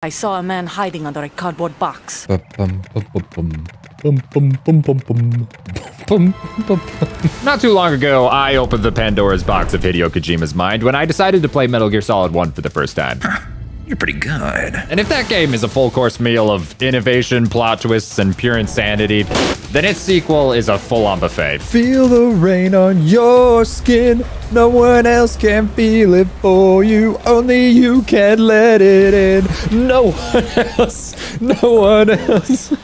I saw a man hiding under a cardboard box. Not too long ago, I opened the Pandora's box of Hideo Kojima's mind when I decided to play Metal Gear Solid 1 for the first time. You're pretty good. And if that game is a full course meal of innovation, plot twists, and pure insanity, then its sequel is a full-on buffet. Feel the rain on your skin. No one else can feel it for you. Only you can let it in. No one else. No one else.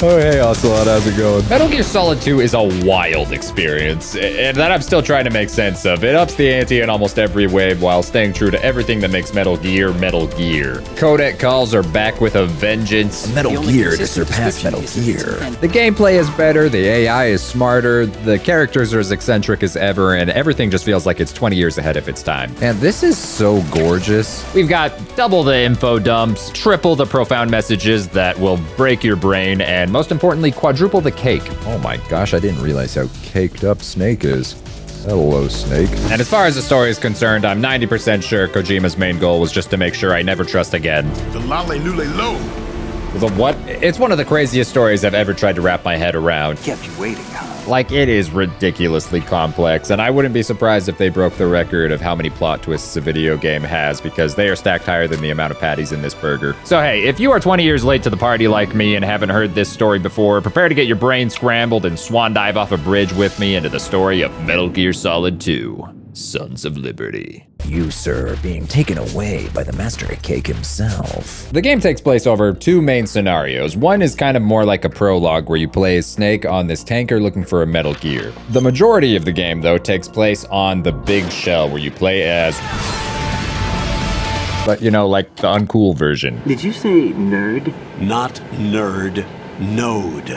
Oh, hey, Ocelot, how's it going? Metal Gear Solid 2 is a wild experience, and that I'm still trying to make sense of. It ups the ante in almost every way while staying true to everything that makes Metal Gear Metal Gear. Codec calls are back with a vengeance. Metal Gear to surpass Metal Gear. The gameplay is better, the AI is smarter, the characters are as eccentric as ever, and everything just feels like it's 20 years ahead of its time. And this is so gorgeous. We've got double the info dumps, triple the profound messages that will break your brain, and most importantly, quadruple the cake. Oh my gosh, I didn't realize how caked up Snake is. Hello, Snake. And as far as the story is concerned, I'm 90% sure Kojima's main goal was just to make sure I never trust again. The Lale Nule Lo. The what? It's one of the craziest stories I've ever tried to wrap my head around. Kept you waiting, huh? Like, it is ridiculously complex, and I wouldn't be surprised if they broke the record of how many plot twists a video game has, because they are stacked higher than the amount of patties in this burger. So hey, if you are 20 years late to the party like me and haven't heard this story before, prepare to get your brain scrambled and swan dive off a bridge with me into the story of Metal Gear Solid 2, Sons of Liberty. You, sir, are being taken away by the Master of Cake himself. The game takes place over two main scenarios. One is kind of more like a prologue where you play as Snake on this tanker looking for a Metal Gear. The majority of the game, though, takes place on the big shell where you play as... but, you know, like the uncool version. Did you say nerd? Not nerd, node.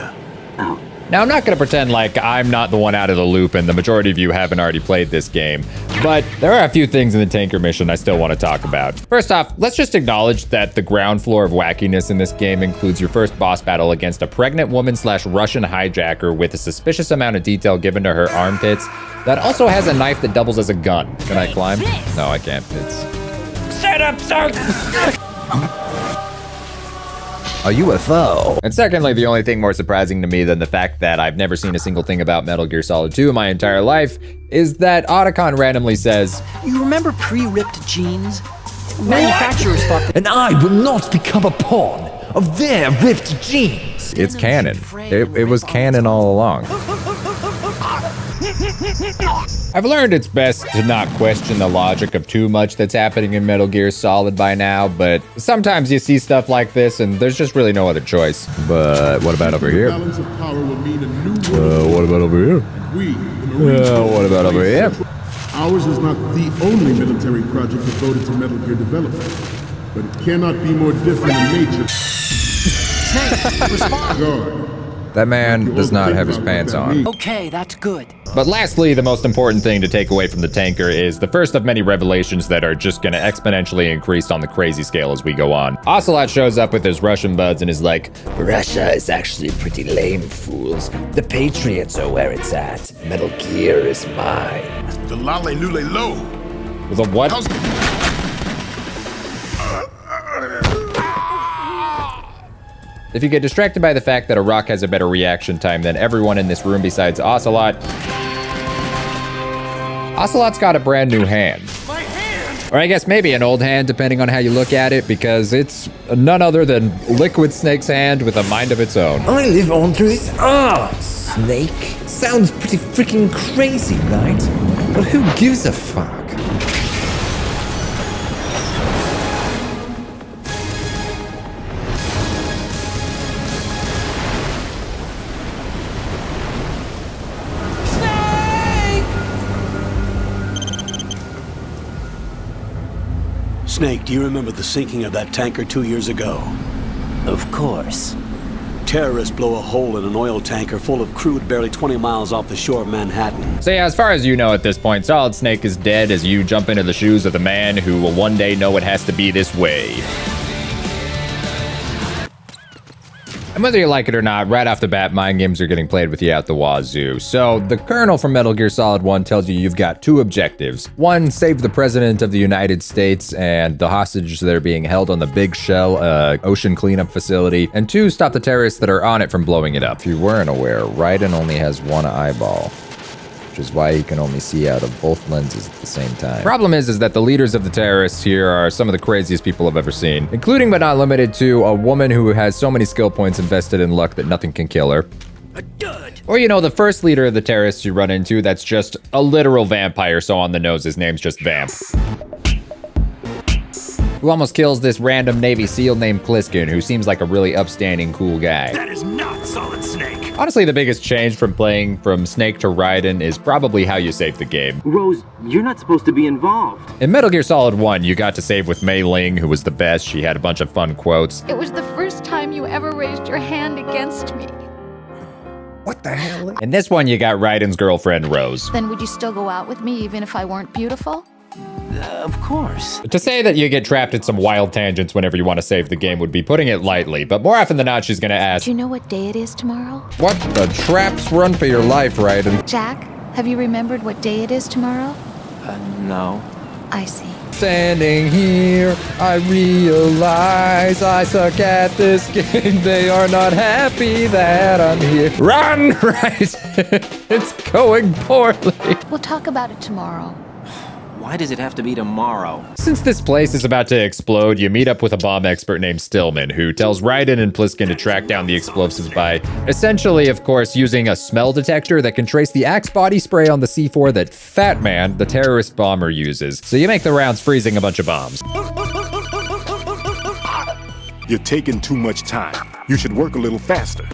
Oh. Now, I'm not going to pretend like I'm not the one out of the loop and the majority of you haven't already played this game, but there are a few things in the tanker mission I still want to talk about. First off, let's just acknowledge that the ground floor of wackiness in this game includes your first boss battle against a pregnant woman / Russian hijacker with a suspicious amount of detail given to her armpits that also has a knife that doubles as a gun. Can I climb? No, I can't. It's... set up, sir! A UFO. And secondly, the only thing more surprising to me than the fact that I've never seen a single thing about Metal Gear Solid 2 in my entire life is that Otacon randomly says, "You remember pre-ripped jeans? Manufacturers thought..." And I will not become a pawn of their ripped jeans. It's canon. It was canon all along. I've learned it's best to not question the logic of too much that's happening in Metal Gear Solid by now, but sometimes you see stuff like this and there's just really no other choice. But what about over here? Balance of power will mean a new What about over here? We, the Marines, What about over here? Ours is not the only military project devoted to Metal Gear development, but it cannot be more different in nature. Guard. That man does not have his pants on. Okay, that's good. But lastly, the most important thing to take away from the tanker is the first of many revelations that are just gonna exponentially increase on the crazy scale as we go on. Ocelot shows up with his Russian buds and is like, Russia is actually pretty lame, fools. The Patriots are where it's at. Metal Gear is mine. The Lale Nule Lo. the what? If you get distracted by the fact that a rock has a better reaction time than everyone in this room besides Ocelot, Ocelot's got a brand new hand. My hand! Or I guess maybe an old hand, depending on how you look at it, because it's none other than Liquid Snake's hand with a mind of its own. I live on through this art, Snake. Sounds pretty freaking crazy, right? But who gives a fuck? Snake, do you remember the sinking of that tanker 2 years ago? Of course. Terrorists blow a hole in an oil tanker full of crude barely 20 miles off the shore of Manhattan. So yeah, as far as you know at this point, Solid Snake is dead as you jump into the shoes of the man who will one day know it has to be this way. And whether you like it or not, right off the bat, mind games are getting played with you out the wazoo. So the Colonel from Metal Gear Solid 1 tells you you've got two objectives. One, save the President of the United States and the hostages that are being held on the Big Shell ocean cleanup facility. And two, stop the terrorists that are on it from blowing it up. If you weren't aware, Raiden only has one eyeball, which is why he can only see out of both lenses at the same time. Problem is that the leaders of the terrorists here are some of the craziest people I've ever seen, including but not limited to a woman who has so many skill points invested in luck that nothing can kill her. Or, you know, the first leader of the terrorists you run into that's just a literal vampire, so on the nose his name's just Vamp. Who almost kills this random Navy SEAL named Pliskin, who seems like a really upstanding, cool guy. That is not Solid Snake. Honestly, the biggest change from playing from Snake to Raiden is probably how you save the game. Rose, you're not supposed to be involved. In Metal Gear Solid 1, you got to save with Mei Ling, who was the best. She had a bunch of fun quotes. It was the first time you ever raised your hand against me. What the hell? In this one, you got Raiden's girlfriend, Rose. Then would you still go out with me even if I weren't beautiful? Of course. To say that you get trapped in some wild tangents whenever you want to save the game would be putting it lightly, but more often than not, she's gonna ask, Do you know what day it is tomorrow? What the traps run for your life, Raiden? Jack, have you remembered what day it is tomorrow? No. I see. Standing here, I realize I suck at this game. They are not happy that I'm here. Run, Raiden! It's going poorly. We'll talk about it tomorrow. Why does it have to be tomorrow? Since this place is about to explode, you meet up with a bomb expert named Stillman, who tells Raiden and Pliskin to track down the explosives by essentially, of course, using a smell detector that can trace the Axe body spray on the C4 that Fat Man, the terrorist bomber, uses. So you make the rounds freezing a bunch of bombs. You're taking too much time. You should work a little faster.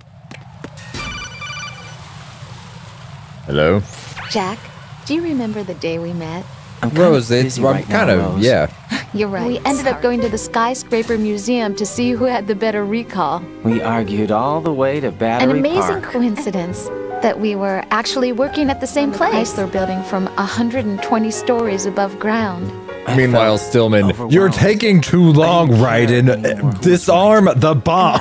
Hello? Jack, do you remember the day we met? Rose, it's kind of, yeah. You're right. We ended up going to the Skyscraper Museum to see who had the better recall. We argued all the way to Battery An amazing Park. coincidence that we were actually working at the same place. Chrysler building from 120 stories above ground. Meanwhile, Stillman, you're taking too long, Raiden. Disarm the bomb.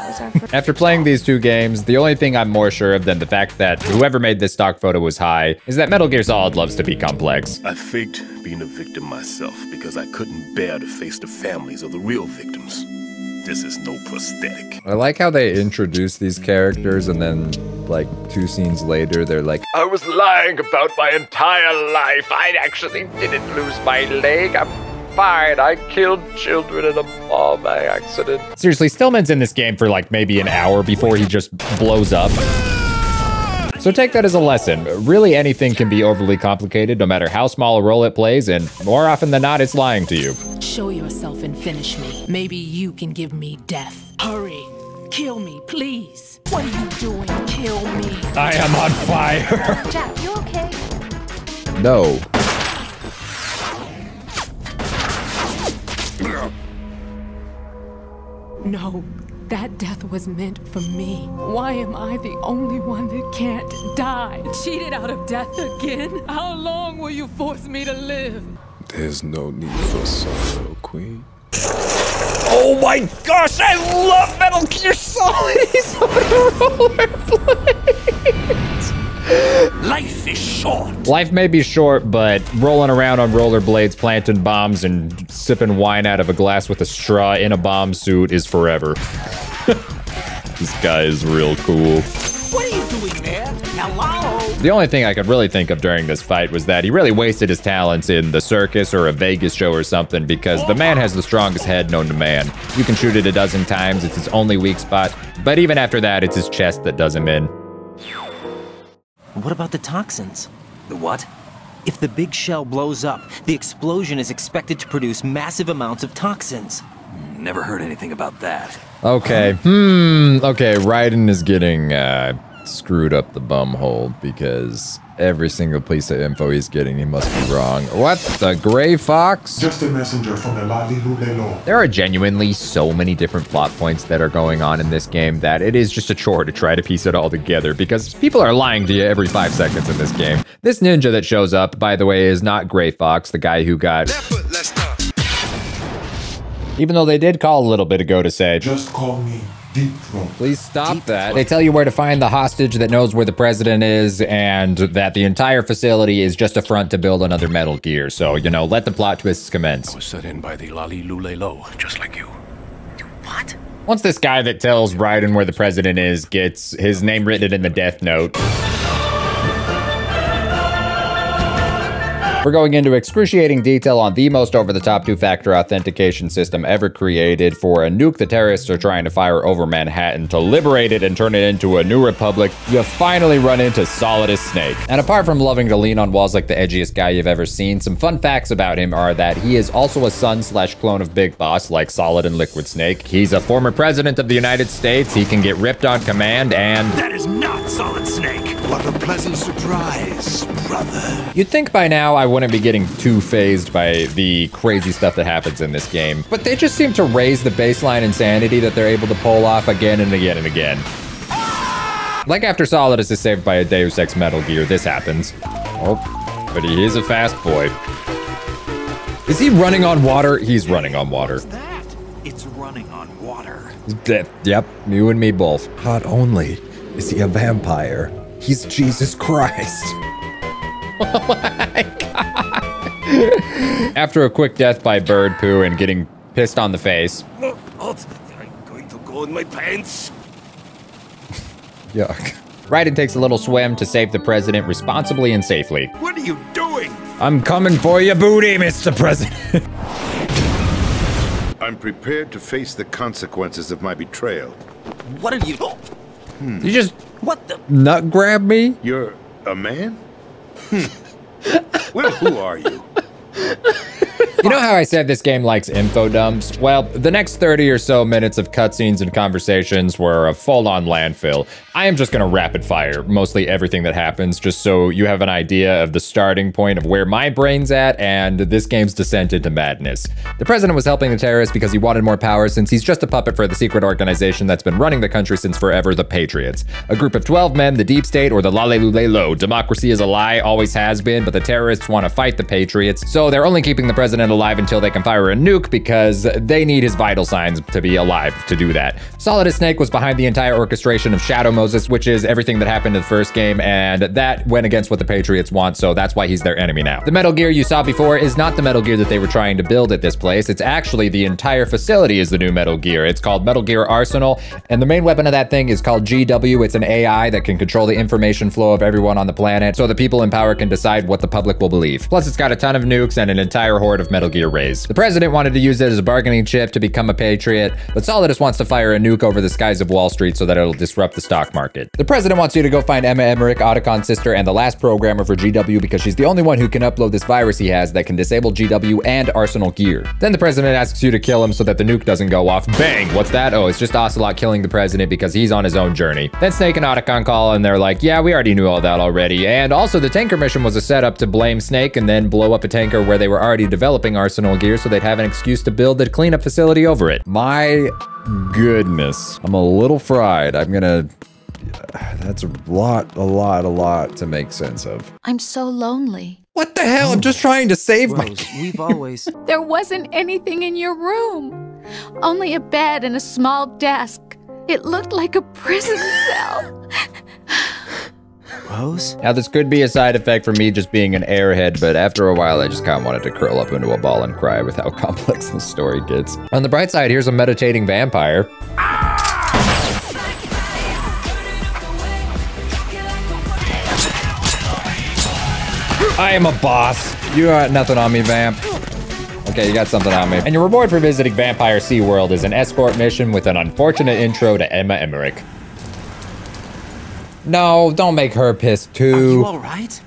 After playing these two games, the only thing I'm more sure of than the fact that whoever made this stock photo was high is that Metal Gear Solid loves to be complex. I faked being a victim myself because I couldn't bear to face the families of the real victims. This is no prosthetic. I like how they introduce these characters and then, like, 2 scenes later, they're like, I was lying about my entire life. I actually didn't lose my leg. I'm fine. I killed children in a bomb by accident. Seriously, Stillman's in this game for like maybe an hour before he just blows up. So take that as a lesson. Really, anything can be overly complicated no matter how small a role it plays, and more often than not, it's lying to you. Show yourself and finish me. Maybe you can give me death. Hurry. Kill me, please. What are you doing? Kill me. I am on fire. Jack, you okay? no. No, that death was meant for me. Why am I the only one that can't die? Cheated out of death again? How long will you force me to live? There's no need for sorrow, Queen. Oh my gosh, I love Metal Gear Solid. He's on a rollerblade. Life is short. Life may be short, but rolling around on rollerblades, planting bombs, and sipping wine out of a glass with a straw in a bomb suit is forever. This guy is real cool. What are you doing there? Hello? The only thing I could really think of during this fight was that he really wasted his talents in the circus or a Vegas show or something, because the man has the strongest head known to man. You can shoot it a dozen times, it's his only weak spot, but even after that, it's his chest that does him in. What about the toxins? The what? If the big shell blows up, the explosion is expected to produce massive amounts of toxins. Never heard anything about that. Okay, okay, Raiden is getting screwed up the bum hole because every single piece of info he's getting, he must be wrong. What? The Gray Fox? Just a messenger from the Lalilulelo. There are genuinely so many different plot points that are going on in this game that it is just a chore to try to piece it all together because people are lying to you every 5 seconds in this game. This ninja that shows up, by the way, is not Gray Fox, the guy who got... Even though they did call a little bit ago to say, just call me Deep room. Please stop that. They tell you where to find the hostage that knows where the president is, and that the entire facility is just a front to build another Metal Gear. So, you know, let the plot twists commence. I was set in by the Lali Lule Lo, just like you. What? Once this guy that tells Raiden where the president is gets his name written in the death note, we're going into excruciating detail on the most over-the-top two-factor authentication system ever created for a nuke the terrorists are trying to fire over Manhattan to liberate it and turn it into a new republic. You finally run into Solidus Snake. And apart from loving to lean on walls like the edgiest guy you've ever seen, some fun facts about him are that he is also a son/clone of Big Boss like Solid and Liquid Snake. He's a former president of the United States. He can get ripped on command, and That is not Solid Snake. What a pleasant surprise, brother. you'd think by now I wouldn't be getting too phased by the crazy stuff that happens in this game, but they just seem to raise the baseline insanity that they're able to pull off again and again and again. Like after Solidus is saved by a Deus Ex Metal Gear, this happens. Oh, but he is a fast boy. Is he running on water? He's running on water. It's running on water. Yep, you and me both. Not only is he a vampire, he's Jesus Christ. Oh my God. After a quick death by bird poo and getting pissed on the face. Oh, I'm going to go in my pants. Yuck. Raiden takes a little swim to save the president responsibly and safely. What are you doing? I'm coming for your booty, Mr. President. I'm prepared to face the consequences of my betrayal. What are you? You just What the? Nut grab me? You're a man? Well, who are you? You know how I said this game likes info dumps? Well, the next 30 or so minutes of cutscenes and conversations were a full-on landfill. I am just gonna rapid fire mostly everything that happens, just so you have an idea of the starting point of where my brain's at and this game's descent into madness. The president was helping the terrorists because he wanted more power, since he's just a puppet for the secret organization that's been running the country since forever, the Patriots. A group of 12 men, the deep state, or the Lale Lule Lo. Democracy is a lie, always has been, but the terrorists want to fight the Patriots, so they're only keeping the president alive until they can fire a nuke because they need his vital signs to be alive to do that. Solidus Snake was behind the entire orchestration of Shadow Moses, which is everything that happened in the first game, and that went against what the Patriots want, so that's why he's their enemy now. The Metal Gear you saw before is not the Metal Gear that they were trying to build at this place. It's actually the entire facility is the new Metal Gear. It's called Metal Gear Arsenal, and the main weapon of that thing is called GW. It's an AI that can control the information flow of everyone on the planet, so the people in power can decide what the public will believe. Plus, it's got a ton of nukes and an entire horde of Metal Gear Rays. The president wanted to use it as a bargaining chip to become a patriot, but Solidus wants to fire a nuke over the skies of Wall Street so that it'll disrupt the stock market. The president wants you to go find Emma Emmerich, Otacon's sister, and the last programmer for GW because she's the only one who can upload this virus he has that can disable GW and Arsenal gear. Then the president asks you to kill him so that the nuke doesn't go off. Bang! What's that? Oh, it's just Ocelot killing the president because he's on his own journey. Then Snake and Otacon call and they're like, yeah, we already knew all that already. And also the tanker mission was a setup to blame Snake and then blow up a tanker where they were already developing Arsenal gear so they'd have an excuse to build the cleanup facility over it. My goodness. I'm a little fried. That's a lot to make sense of. I'm so lonely. What the hell? I'm just trying to save my Rose, we've always... There wasn't anything in your room. Only a bed and a small desk. It looked like a prison cell. Rose? Now this could be a side effect from me just being an airhead, but after a while I just kind of wanted to curl up into a ball and cry with how complex the story gets. On the bright side, here's a meditating vampire. I am a boss. You got nothing on me, vamp. Okay, you got something on me. And your reward for visiting Vampire SeaWorld is an escort mission with an unfortunate intro to Emma Emmerich. No, don't make her pissed too. Are you all right?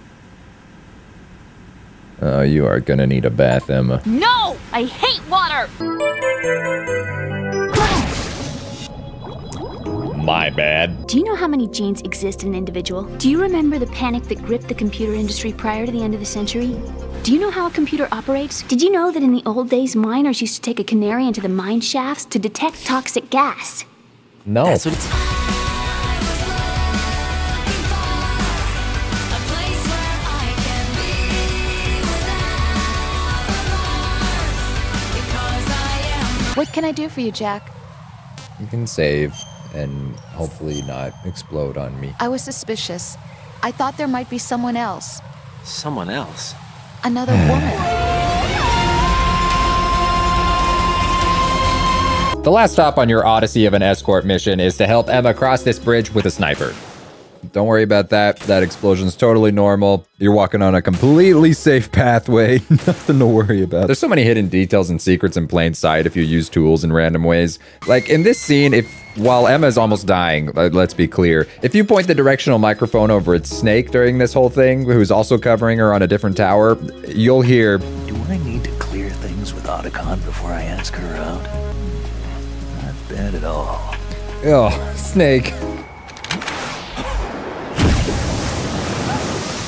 Oh, you are gonna need a bath, Emma. No! I hate water! My bad. Do you know how many genes exist in an individual? Do you remember the panic that gripped the computer industry prior to the end of the century? Do you know how a computer operates? Did you know that in the old days, miners used to take a canary into the mine shafts to detect toxic gas? No. That's what it's... What can I do for you, Jack? You can save. and hopefully not explode on me. I was suspicious. I thought there might be someone else. Someone else? Another woman. The last stop on your odyssey of an escort mission is to help Emma cross this bridge with a sniper. Don't worry about that. That explosion's totally normal. You're walking on a completely safe pathway. Nothing to worry about. There's so many hidden details and secrets in plain sight if you use tools in random ways. Like in this scene, while Emma's almost dying, let's be clear, if you point the directional microphone over at Snake during this whole thing, who's also covering her on a different tower, you'll hear, Do I need to clear things with Otacon before I ask her out? Not bad at all. Oh, Snake.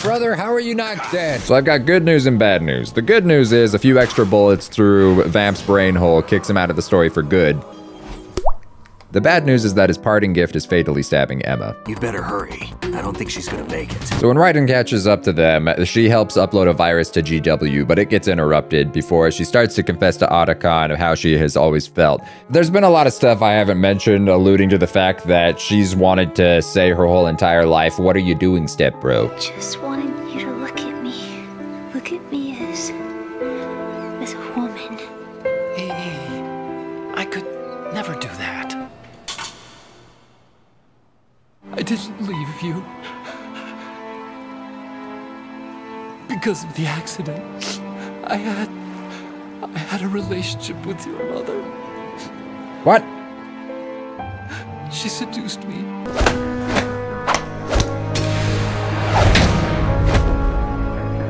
Brother, how are you not dead? So I've got good news and bad news. The good news is a few extra bullets through Vamp's brain hole kicks him out of the story for good. The bad news is that his parting gift is fatally stabbing Emma. You'd better hurry. I don't think she's gonna make it. So when Raiden catches up to them, she helps upload a virus to GW, but it gets interrupted before she starts to confess to Otacon of how she has always felt. There's been a lot of stuff I haven't mentioned alluding to the fact that she's wanted to say her whole entire life, "What are you doing, step bro?" Just wanted you to look at me. Look at me as a woman. Hey, I could never do that. I didn't leave you because of the accident. I had a relationship with your mother. What? She seduced me.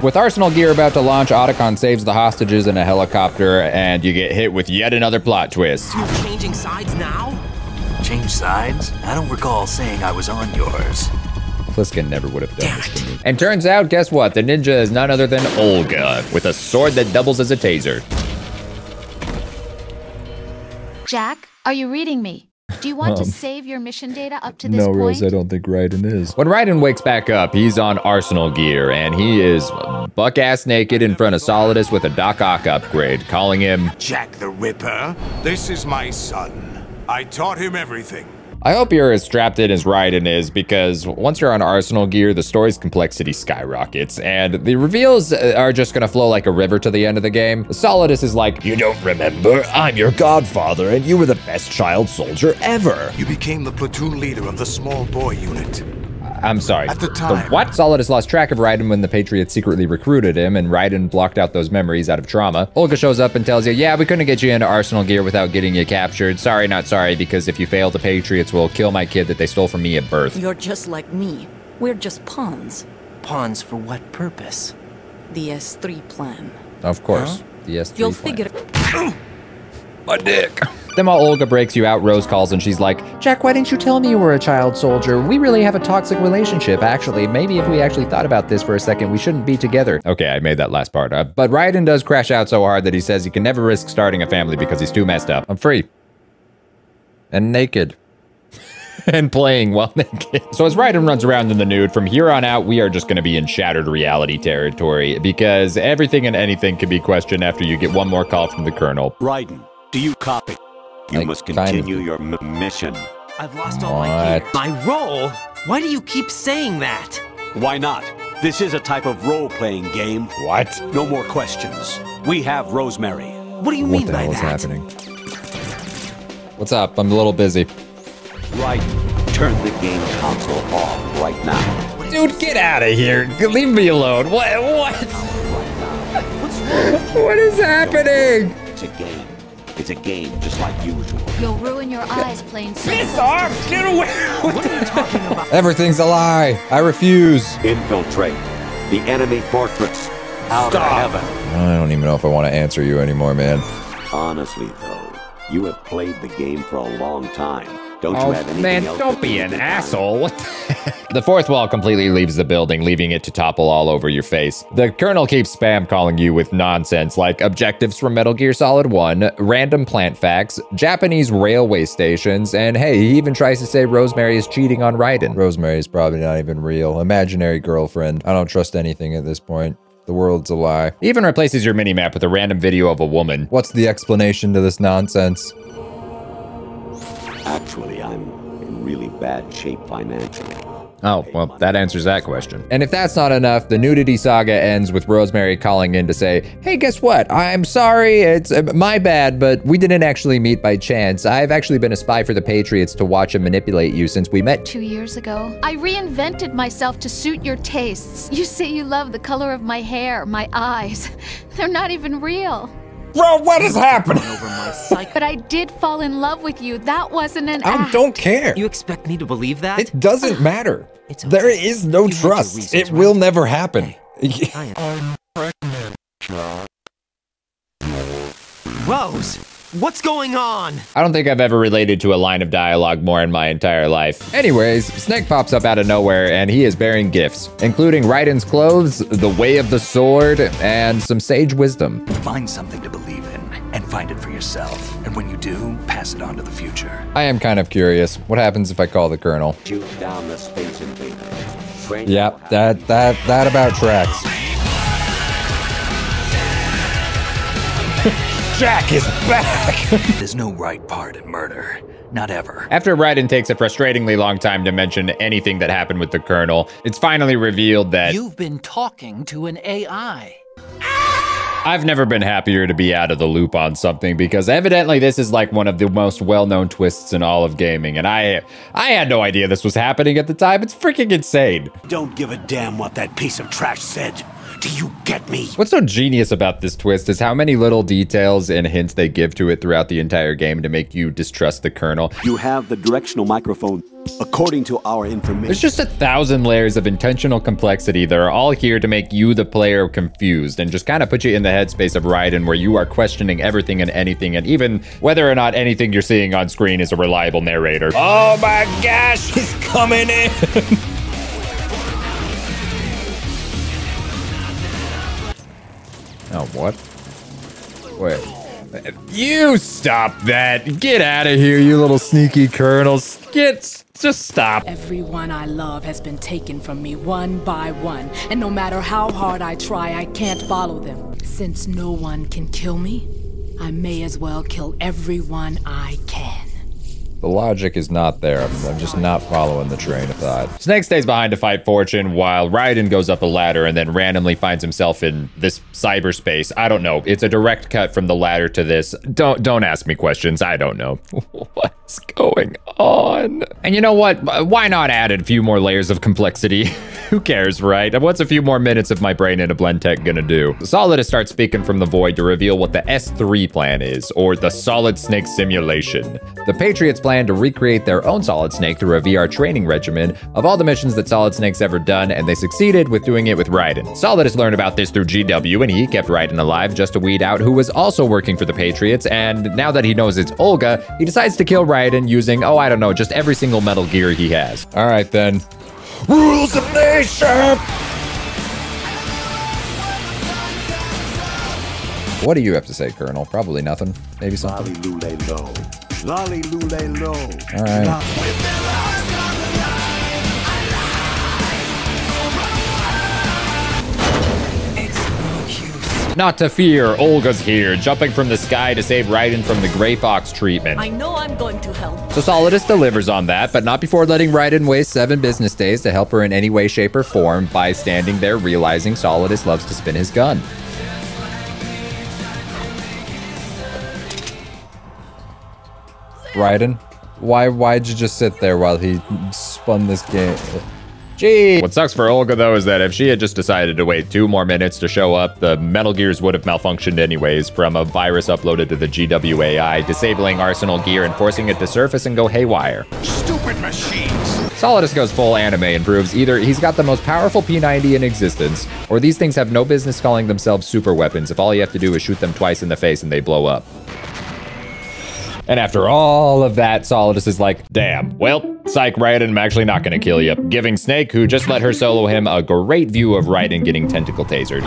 With Arsenal gear about to launch, Otacon saves the hostages in a helicopter, and you get hit with yet another plot twist. You're changing sides now? Change sides? I don't recall saying I was on yours. Pliskin never would have done this to me. And turns out, guess what? The ninja is none other than Olga, with a sword that doubles as a taser. Jack, are you reading me? Do you want to save your mission data up to this No, point? Rose, I don't think Raiden is. When Raiden wakes back up, he's on Arsenal gear, and he is buck-ass naked in front of Solidus with a Doc Ock upgrade, calling him Jack the Ripper. This is my son. I taught him everything. I hope you're as strapped in as Raiden is, because once you're on Arsenal gear, the story's complexity skyrockets, and the reveals are just gonna flow like a river to the end of the game. Solidus is like, "You don't remember? I'm your godfather, and you were the best child soldier ever." You became the platoon leader of the small boy unit. I'm sorry. At the time. What? Solidus lost track of Raiden when the Patriots secretly recruited him, and Raiden blocked out those memories out of trauma. Olga shows up and tells you, yeah, we couldn't get you into Arsenal gear without getting you captured. Sorry, not sorry, because if you fail, the Patriots will kill my kid that they stole from me at birth. You're just like me. We're just pawns. Pawns for what purpose? The S3 plan. Of course. The S3 You'll plan. figure. My dick. Then while Olga breaks you out, Rose calls and she's like, Jack, why didn't you tell me you were a child soldier? We really have a toxic relationship, actually. Maybe if we actually thought about this for a second, we shouldn't be together. Okay, I made that last part up. But Raiden does crash out so hard that he says he can never risk starting a family because he's too messed up. I'm free. And naked. And playing while naked. So as Raiden runs around in the nude, from here on out, we are just gonna be in shattered reality territory because everything and anything can be questioned after you get one more call from the Colonel. Raiden, do you copy? You must continue your mission. I've lost all my gear. My role? Why do you keep saying that? Why not? This is a type of role-playing game. What? No more questions. We have Rosemary. What do you mean by that? What the hell is happening? What's up? I'm a little busy. Raiden, turn the game console off right now. Dude, get out of here. Leave me alone. What? What is happening? It's a game. It's a game just like usual. You'll ruin your eyes playing so Piss off! Get away! What are you talking about? Everything's a lie. I refuse. Infiltrate the enemy fortress out of heaven. I don't even know if I want to answer you anymore, man. Honestly, though, you have played the game for a long time. Don't you have anything man, else don't to be do an with asshole. What the heck? The fourth wall completely leaves the building, leaving it to topple all over your face. The Colonel keeps spam calling you with nonsense like objectives from Metal Gear Solid 1, random plant facts, Japanese railway stations, and hey, he even tries to say Rosemary is cheating on Raiden. Rosemary is probably not even real. Imaginary girlfriend. I don't trust anything at this point. The world's a lie. He even replaces your minimap with a random video of a woman. What's the explanation to this nonsense? Actually, I'm in really bad shape financially. Oh, well, that answers that question. And if that's not enough, the nudity saga ends with Rosemary calling in to say, hey, guess what? I'm sorry, it's my bad, but we didn't actually meet by chance. I've actually been a spy for the Patriots to watch and manipulate you since we met 2 years ago. I reinvented myself to suit your tastes. You say you love the color of my hair, my eyes. They're not even real. Bro, what is happening? But I did fall in love with you. That wasn't an I act. don't care. You expect me to believe that? It doesn't matter. There is no trust. It will never happen. Rose, what's going on? I don't think I've ever related to a line of dialogue more in my entire life. Anyways, Snake pops up out of nowhere and he is bearing gifts, including Raiden's clothes, the way of the sword, and some sage wisdom. Find something to believe in and find it for yourself. And when you do, pass it on to the future. I am kind of curious. What happens if I call the Colonel? Shoot down the space invader. Yep, that about tracks. Jack is back! There's no right part in murder. Not ever. After Raiden takes a frustratingly long time to mention anything that happened with the Colonel, it's finally revealed that You've been talking to an AI. I've never been happier to be out of the loop on something, because evidently this is like one of the most well-known twists in all of gaming, and I had no idea this was happening at the time. It's freaking insane. Don't give a damn what that piece of trash said. Do you get me? What's so genius about this twist is how many little details and hints they give to it throughout the entire game to make you distrust the Colonel. You have the directional microphone. According to our information, There's just 1,000 layers of intentional complexity that are all here to make you, the player, confused and just kind of put you in the headspace of Raiden, where you are questioning everything and anything, and even whether or not anything you're seeing on screen is a reliable narrator. Oh my gosh, he's coming in! Oh, what? Wait. You stop that. Get out of here, you little sneaky Colonels. Just stop. Everyone I love has been taken from me one by one, and no matter how hard I try, I can't follow them. Since no one can kill me, I may as well kill everyone I can. The logic is not there. I'm just not following the train of thought. Snake stays behind to fight Fortune while Raiden goes up a ladder and then randomly finds himself in this cyberspace. I don't know. It's a direct cut from the ladder to this. Don't ask me questions. I don't know. What's going on? And you know what? Why not add a few more layers of complexity? Who cares, right? What's a few more minutes of my brain in a blend tech gonna do? Solidus starts speaking from the void to reveal what the S3 plan is, or the Solid Snake Simulation. The Patriots plan to recreate their own Solid Snake through a VR training regimen of all the missions that Solid Snake's ever done, and they succeeded with doing it with Raiden. Solidus learned about this through GW, and he kept Raiden alive just to weed out who was also working for the Patriots, and now that he knows it's Olga, he decides to kill Raiden using, oh, I don't know, just every single Metal Gear he has. All right, then. Rules of nation! What do you have to say, Colonel? Probably nothing. Maybe something. Lolly lule low. Lolly lule low. All right. Not to fear, Olga's here, jumping from the sky to save Raiden from the Gray Fox treatment. I know I'm going to help. So Solidus delivers on that, but not before letting Raiden waste 7 business days to help her in any way, shape, or form by standing there realizing Solidus loves to spin his gun. Raiden, why'd you just sit there while he spun this game? Gee. What sucks for Olga, though, is that if she had just decided to wait 2 more minutes to show up, the Metal Gears would have malfunctioned anyways from a virus uploaded to the GWAI, disabling Arsenal gear and forcing it to surface and go haywire. Stupid machines! Solidus goes full anime and proves either he's got the most powerful P90 in existence, or these things have no business calling themselves super weapons if all you have to do is shoot them twice in the face and they blow up. And after all of that, Solidus is like, damn, well, psych, Raiden, I'm actually not gonna kill you. Giving Snake, who just let her solo him, a great view of Raiden getting tentacle tasered.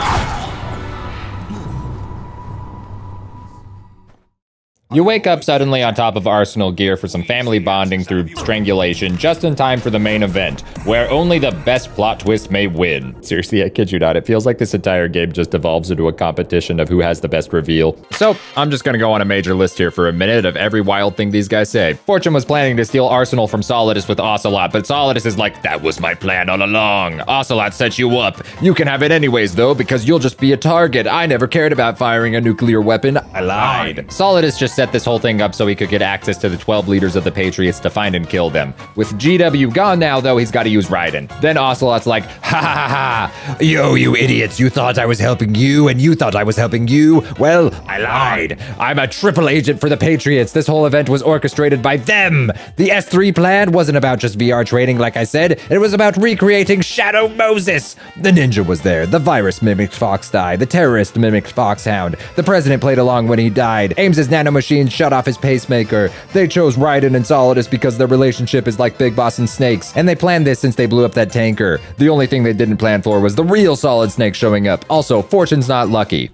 You wake up suddenly on top of Arsenal gear for some family bonding through strangulation, just in time for the main event, where only the best plot twist may win. Seriously, I kid you not, it feels like this entire game just evolves into a competition of who has the best reveal. So, I'm just gonna go on a major list here for a minute of every wild thing these guys say. Fortune was planning to steal Arsenal from Solidus with Ocelot, but Solidus is like, that was my plan all along. Ocelot set you up. You can have it anyways though, because you'll just be a target. I never cared about firing a nuclear weapon. I lied. Solidus just set this whole thing up so he could get access to the 12 leaders of the Patriots to find and kill them. With GW gone now though, he's gotta use Raiden. Then Ocelot's like, ha ha ha ha. Yo, you idiots, you thought I was helping you and you thought I was helping you. Well, I lied. I'm a triple agent for the Patriots. This whole event was orchestrated by them. The S3 plan wasn't about just VR training like I said. It was about recreating Shadow Moses. The ninja was there. The virus mimicked Fox Die. The terrorist mimicked Foxhound. The president played along when he died. Ames' nanomachine shut off his pacemaker. They chose Raiden and Solidus because their relationship is like Big Boss and Snakes. And they planned this since they blew up that tanker. The only thing they didn't plan for was the real Solid Snake showing up. Also, Fortune's not lucky.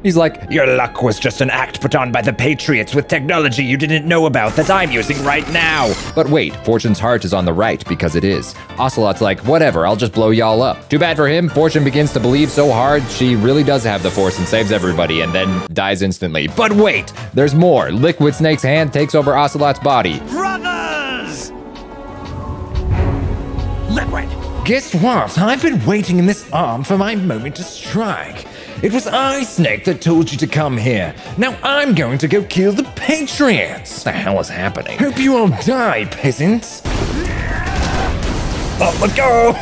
He's like, your luck was just an act put on by the Patriots with technology you didn't know about that I'm using right now. But wait, Fortune's heart is on the right because it is. Ocelot's like, whatever, I'll just blow y'all up. Too bad for him, Fortune begins to believe so hard she really does have the Force and saves everybody and then dies instantly. But wait, there's more. Liquid Snake's hand takes over Ocelot's body. Brothers! Liquid! Guess what? I've been waiting in this arm for my moment to strike. It was I, Snake, that told you to come here. Now I'm going to go kill the Patriots. What the hell is happening? Hope you all die, peasants. Oh, let's go!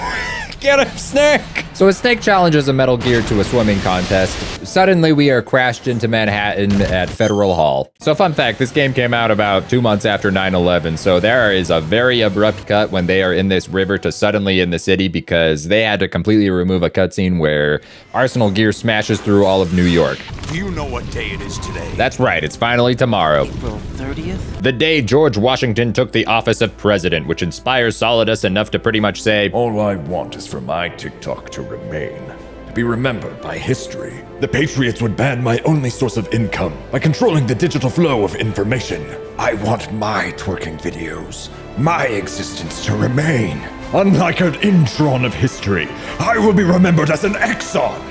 Get him, Snake! So a Snake challenges a Metal Gear to a swimming contest. Suddenly we are crashed into Manhattan at Federal Hall. So fun fact, this game came out about 2 months after 9/11. So there is a very abrupt cut when they are in this river to suddenly in the city because they had to completely remove a cutscene where Arsenal gear smashes through all of New York. Do you know what day it is today? That's right, it's finally tomorrow. April 30th? The day George Washington took the office of president, which inspires Solidus enough to pretty much say, all I want is for my TikTok to remain, to be remembered by history. The Patriots would ban my only source of income by controlling the digital flow of information. I want my twerking videos, my existence to remain. Unlike an intron of history, I will be remembered as an exon.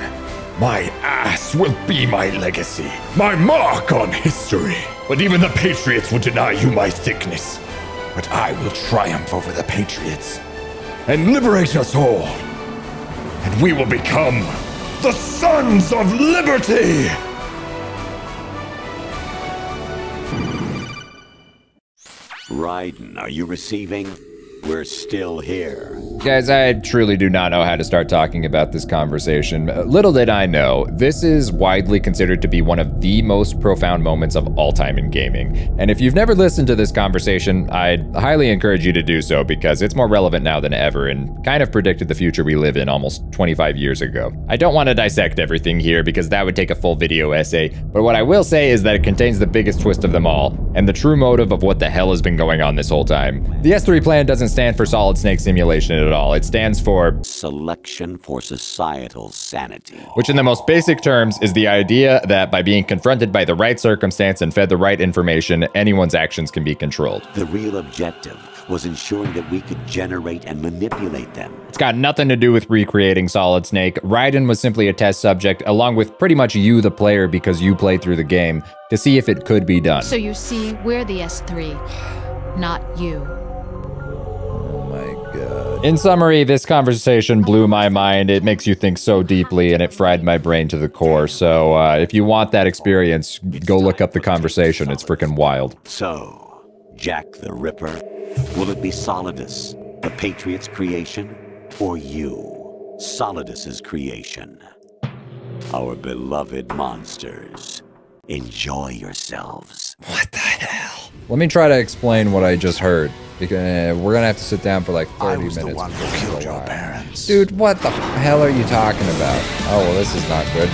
My ass will be my legacy, my mark on history. But even the Patriots will deny you my thickness. But I will triumph over the Patriots and liberate us all. And we will become the Sons of Liberty! Raiden, are you receiving? We're still here. Guys, I truly do not know how to start talking about this conversation. Little did I know, this is widely considered to be one of the most profound moments of all time in gaming. And if you've never listened to this conversation, I'd highly encourage you to do so because it's more relevant now than ever and kind of predicted the future we live in almost 25 years ago. I don't want to dissect everything here because that would take a full video essay, but what I will say is that it contains the biggest twist of them all and the true motive of what the hell has been going on this whole time. The S3 plan doesn't stand for Solid Snake Simulation at all. It stands for Selection for Societal Sanity. Which in the most basic terms is the idea that by being confronted by the right circumstance and fed the right information, anyone's actions can be controlled. The real objective was ensuring that we could generate and manipulate them. It's got nothing to do with recreating Solid Snake. Raiden was simply a test subject, along with pretty much you, the player, because you played through the game, to see if it could be done. So you see, we're the S3, not you. In summary, this conversation blew my mind. It makes you think so deeply and it fried my brain to the core. So if you want that experience, go look up the conversation. It's freaking wild. So, Jack the Ripper, will it be Solidus, the Patriots' creation, or you, Solidus's creation? Our beloved monsters, enjoy yourselves. What the hell? Let me try to explain what I just heard. Because we're gonna have to sit down for like 30 minutes. The one who killed your parents. Dude, what the hell are you talking about? Oh, well, this is not good.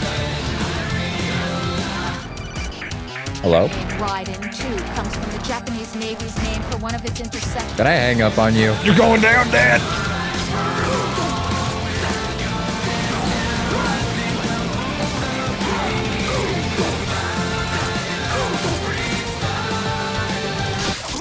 Hello? Raiden, too, comes from the Japanese Navy's name for one of its interceptors. Can I hang up on you? You're going down, Dad!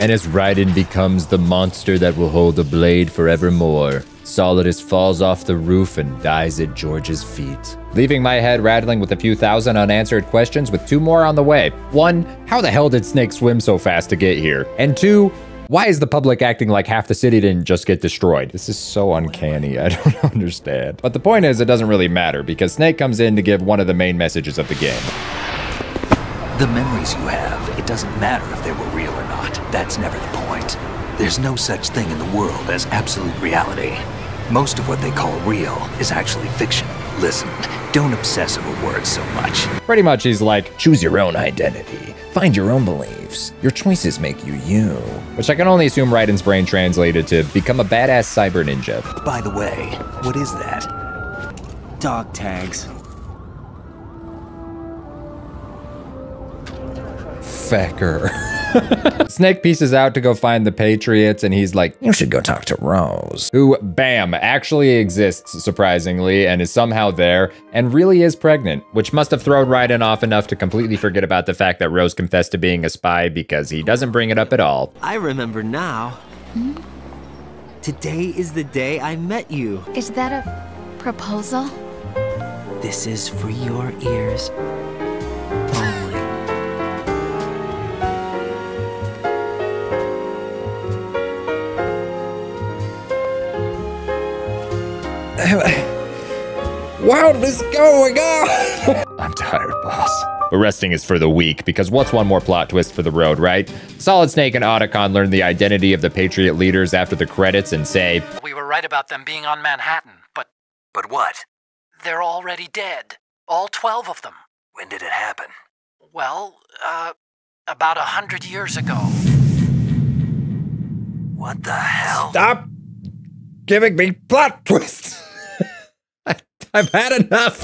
And as Raiden becomes the monster that will hold the blade forevermore, Solidus falls off the roof and dies at George's feet, leaving my head rattling with a few thousand unanswered questions with 2 more on the way. 1, how the hell did Snake swim so fast to get here? And 2, why is the public acting like half the city didn't just get destroyed? This is so uncanny, I don't understand. But the point is, it doesn't really matter, because Snake comes in to give one of the main messages of the game. The memories you have, it doesn't matter if they were real or not. That's never the point. There's no such thing in the world as absolute reality. Most of what they call real is actually fiction. Listen, don't obsess over words so much. Pretty much he's like, choose your own identity. Find your own beliefs. Your choices make you you. Which I can only assume Raiden's brain translated to become a badass cyber ninja. By the way, what is that? Dog tags. Fecker. Snake pieces out to go find the Patriots, and he's like, you should go talk to Rose. Who, bam, actually exists, surprisingly, and is somehow there, and really is pregnant, which must have thrown Raiden off enough to completely forget about the fact that Rose confessed to being a spy, because he doesn't bring it up at all. I remember now. Today is the day I met you. Is that a proposal? This is for your ears. What is going on? I'm tired, boss. But resting is for the weak, because what's one more plot twist for the road, right? Solid Snake and Otacon learn the identity of the Patriot leaders after the credits and say, we were right about them being on Manhattan, but... But what? They're already dead. All 12 of them. When did it happen? Well, about 100 years ago. What the hell? Stop giving me plot twists. I've had enough.